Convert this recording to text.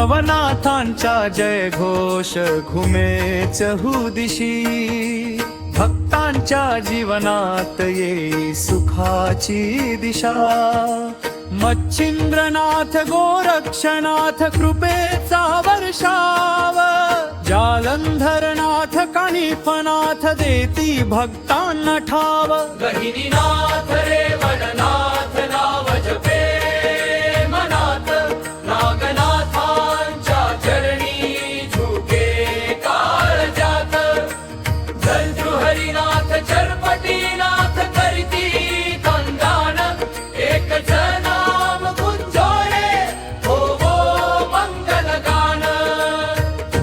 नवनाथांचा जय घोष घुमे चहुदिशी, भक्तांच्या जीवनात ये सुखाची दिशा। मच्छिंद्रनाथ गोरक्षनाथ कृपेचा वर्षाव, जालंधरनाथ कानिफनाथ देती भक्तांना ठाव। गहिनीनाथ रेवणनाथ